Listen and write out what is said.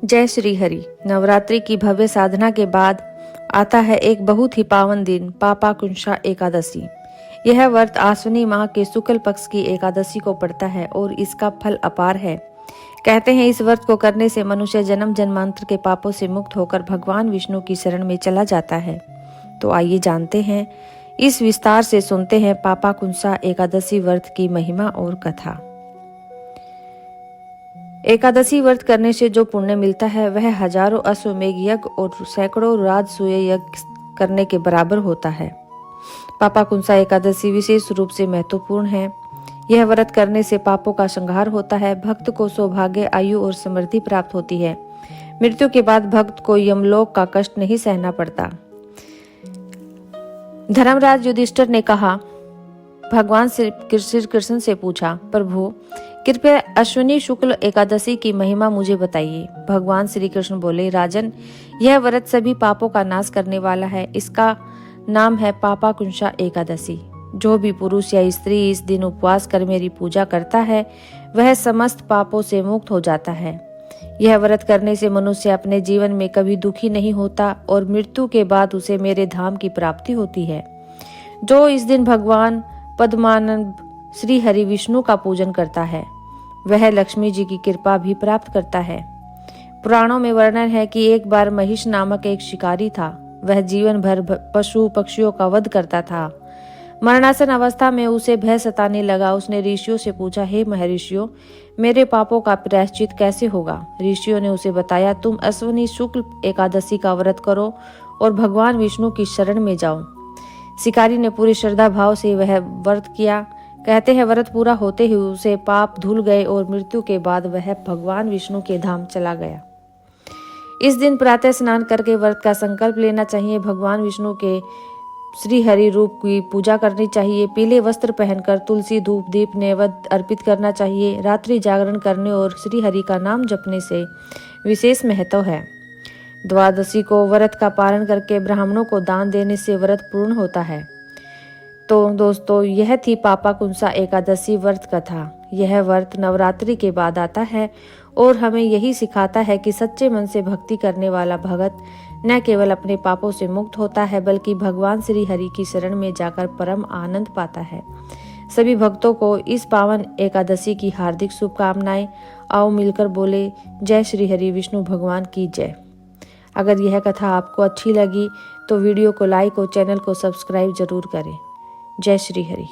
जय श्री हरि। नवरात्रि की भव्य साधना के बाद आता है एक बहुत ही पावन दिन, पापाकुंशा एकादशी। यह व्रत आश्विनी माह के शुक्ल पक्ष की एकादशी को पड़ता है और इसका फल अपार है। कहते हैं इस व्रत को करने से मनुष्य जन्म जन्मांतर के पापों से मुक्त होकर भगवान विष्णु की शरण में चला जाता है। तो आइए जानते हैं, इस विस्तार से सुनते हैं पापाकुंशा एकादशी व्रत की महिमा और कथा। एकादशी व्रत करने से जो पुण्य मिलता है वह हजारों अश्वमेघ यज्ञ और सैकड़ों राजसूय यज्ञ करने के बराबर होता है। पापाकुंशा एकादशी विशेष रूप से महत्वपूर्ण है। यह व्रत करने से पापों का संहार होता है, भक्त को सौभाग्य, आयु और समृद्धि प्राप्त होती है। मृत्यु के बाद भक्त को यमलोक का कष्ट नहीं सहना पड़ता। धर्मराज युधिष्ठिर ने कहा, भगवान श्री कृष्ण से पूछा, प्रभु कृपया अश्विनी शुक्ल एकादशी की महिमा मुझे बताइए। भगवान श्री कृष्ण बोले, राजन, यह व्रत सभी पापों का नाश करने वाला है। इसका नाम है पापाकुंशा एकादशी। जो भी पुरुष या स्त्री इस दिन उपवास कर मेरी पूजा करता है वह समस्त पापों से मुक्त हो जाता है। यह व्रत करने से मनुष्य अपने जीवन में कभी दुखी नहीं होता और मृत्यु के बाद उसे मेरे धाम की प्राप्ति होती है। जो इस दिन भगवान पद्मानंद श्री हरि विष्णु का पूजन करता है वह लक्ष्मी जी की कृपा भी प्राप्त करता है। पुराणों में वर्णन है कि एक बार महिष नामक एक शिकारी था। वह जीवन भर पशु पक्षियों का वध करता था। मरणासन अवस्था में उसे भय सताने लगा। उसने ऋषियों से पूछा, हे महर्षियों, मेरे पापों का प्रायश्चित कैसे होगा? ऋषियों ने उसे बताया, तुम अश्विनी शुक्ल एकादशी का व्रत करो और भगवान विष्णु की शरण में जाओ। शिकारी ने पूरी श्रद्धा भाव से वह व्रत किया। कहते हैं व्रत पूरा होते ही उसे पाप धुल गए और मृत्यु के बाद वह भगवान विष्णु के धाम चला गया। इस दिन प्रातः स्नान करके व्रत का संकल्प लेना चाहिए। भगवान विष्णु के श्री हरि रूप की पूजा करनी चाहिए। पीले वस्त्र पहनकर तुलसी, धूप, दीप, नैवेद्य अर्पित करना चाहिए। रात्रि जागरण करने और श्री हरि का नाम जपने से विशेष महत्व है। द्वादशी को व्रत का पालन करके ब्राह्मणों को दान देने से व्रत पूर्ण होता है। तो दोस्तों, यह थी पापाकुंशा एकादशी व्रत कथा। यह व्रत नवरात्रि के बाद आता है और हमें यही सिखाता है कि सच्चे मन से भक्ति करने वाला भगत न केवल अपने पापों से मुक्त होता है बल्कि भगवान श्री हरि की शरण में जाकर परम आनंद पाता है। सभी भक्तों को इस पावन एकादशी की हार्दिक शुभकामनाएं। आओ मिलकर बोले, जय श्री हरि विष्णु भगवान की जय। अगर यह कथा आपको अच्छी लगी तो वीडियो को लाइक और चैनल को सब्सक्राइब जरूर करें। जय श्री हरि।